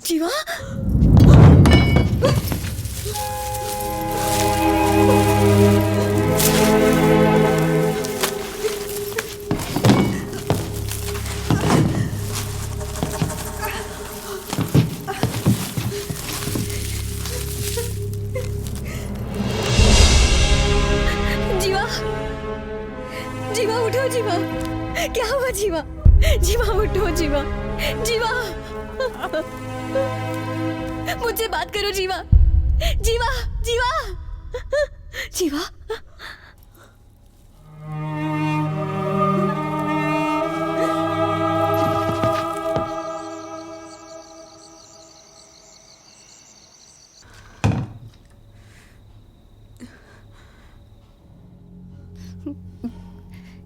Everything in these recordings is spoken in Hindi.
जीवा, जीवा, जीवा उठो जीवा, क्या हुआ जीवा? जीवा उठो जीवा, जीवा मुझसे बात करो जीवा, जीवा, जीवा, जीवा।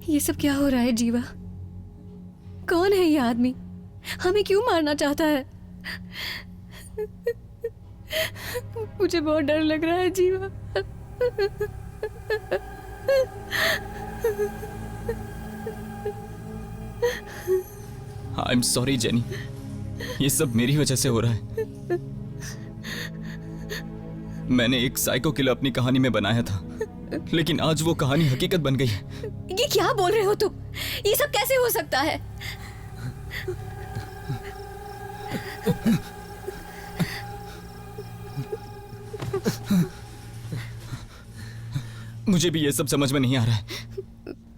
ये सब क्या हो रहा है जीवा? कौन है ये आदमी? हमें क्यों मारना चाहता है? मुझे बहुत डर लग रहा है जीवा। आई एम सॉरी जेनी, ये सब मेरी वजह से हो रहा है। मैंने एक साइको किलर अपनी कहानी में बनाया था, लेकिन आज वो कहानी हकीकत बन गई है। ये क्या बोल रहे हो तुम? ये सब कैसे हो सकता है? मुझे भी ये सब समझ में नहीं आ रहा है।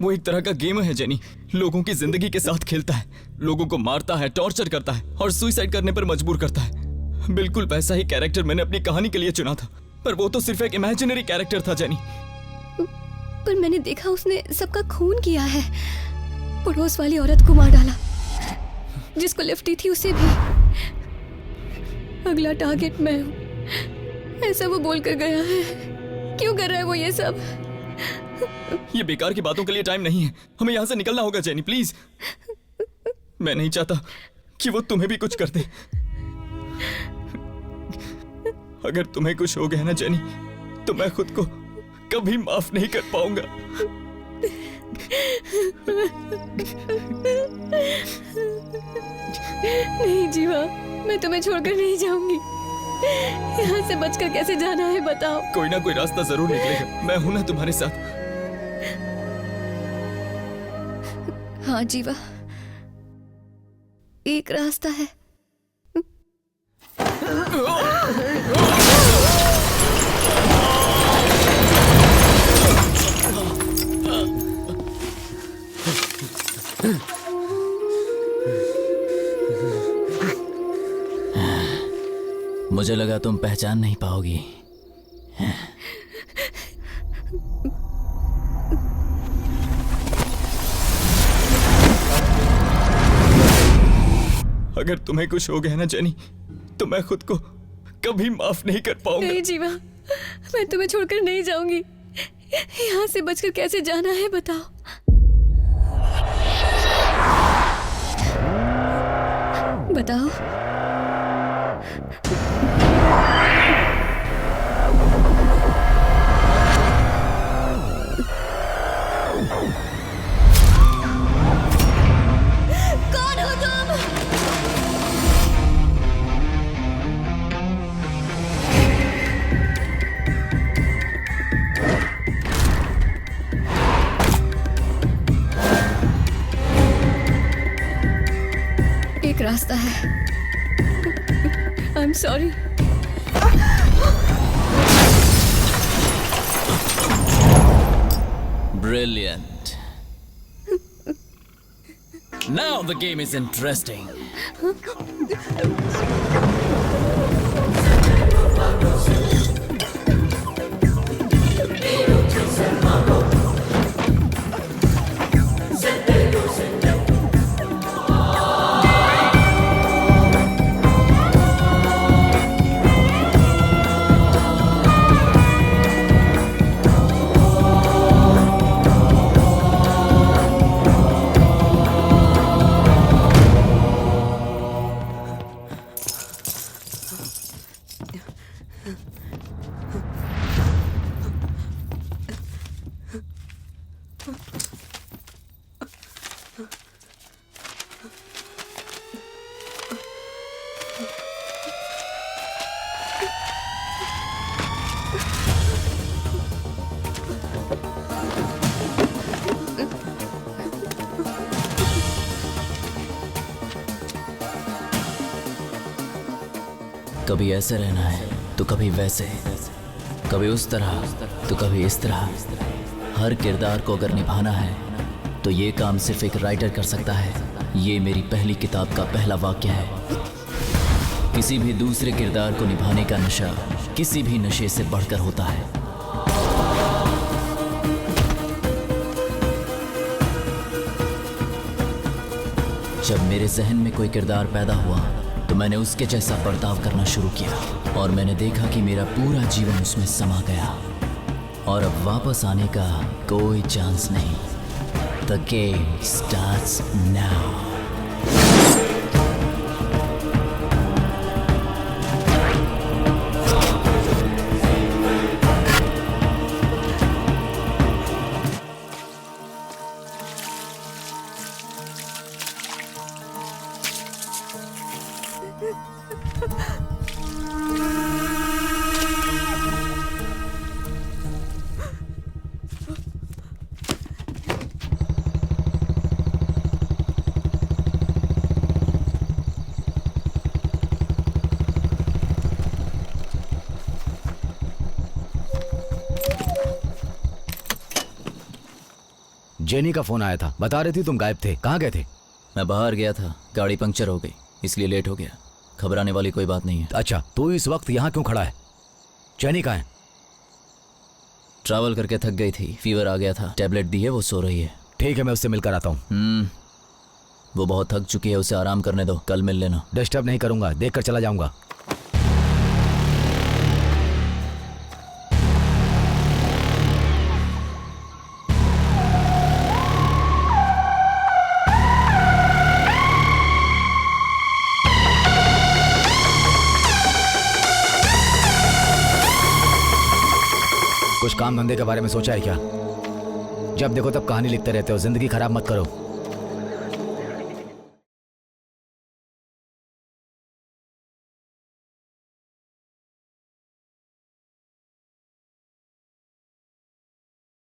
वो एक तरह का गेम है जेनी, लोगों की जिंदगी के साथ खेलता है, लोगों को मारता है, टॉर्चर करता है और सुसाइड करने पर मजबूर करता है। बिल्कुल वैसा ही कैरेक्टर मैंने अपनी कहानी के लिए चुना था, पर वो तो सिर्फ एक इमेजिनरी कैरेक्टर था जेनी। पर मैंने देखा उसने सबका खून किया है। पड़ोस वाली औरत को मार डाला, जिसको लिफ्ट दी थी उसे भी। अगला टारगेट मैं हूँ, ऐसा वो बोल कर गया है। क्यों कर रहा है वो ये सब? ये बेकार की बातों के लिए टाइम नहीं है, हमें यहाँ से निकलना होगा जेनी, प्लीज। मैं नहीं चाहता कि वो तुम्हें भी कुछ कर दे। अगर तुम्हें कुछ हो गया ना जेनी, तो मैं खुद को कभी माफ नहीं कर पाऊंगा। नहीं जीवा, मैं तुम्हें छोड़कर नहीं जाऊंगी। यहाँ से बचकर कैसे जाना है बताओ? कोई ना कोई रास्ता जरूर निकलेगा, मैं हूं ना तुम्हारे साथ। हाँ जीवा, एक रास्ता है। मुझे लगा तुम पहचान नहीं पाओगी। अगर तुम्हें कुछ हो गया ना जेनी, तो मैं खुद को कभी माफ नहीं कर पाऊंगा। नहीं जीवा, मैं तुम्हें छोड़कर नहीं जाऊंगी। यहाँ से बचकर कैसे जाना है बताओ? बताओ। कौन हो तुम? एक रास्ता है। I am sorry. Brilliant. Now the game is interesting. कभी ऐसे रहना है तो कभी वैसे, कभी उस तरह तो कभी इस तरह। हर किरदार को अगर निभाना है तो ये काम सिर्फ एक राइटर कर सकता है। ये मेरी पहली किताब का पहला वाक्य है। किसी भी दूसरे किरदार को निभाने का नशा किसी भी नशे से बढ़कर होता है। जब मेरे जहन में कोई किरदार पैदा हुआ तो मैंने उसके जैसा बर्ताव करना शुरू किया और मैंने देखा कि मेरा पूरा जीवन उसमें समा गया और अब वापस आने का कोई चांस नहीं। The game starts now. Jenny का फोन आया था, बता रही थी तुम गायब थे। कहाँ गए थे? मैं बाहर गया था, गाड़ी पंक्चर हो गई इसलिए लेट हो गया। घबराने वाली कोई बात नहीं है। अच्छा, तू इस वक्त यहाँ क्यों खड़ा है? जेनी कहाँ है? ट्रैवल करके थक गई थी, फीवर आ गया था, टैबलेट दी है, वो सो रही है। ठीक है, मैं उससे मिलकर आता हूँ। वो बहुत थक चुकी है, उसे आराम करने दो, कल मिल लेना। डिस्टर्ब नहीं करूंगा, देख कर चला जाऊंगा। कुछ काम धंधे के बारे में सोचा है क्या? जब देखो तब कहानी लिखते रहते हो, जिंदगी खराब मत करो।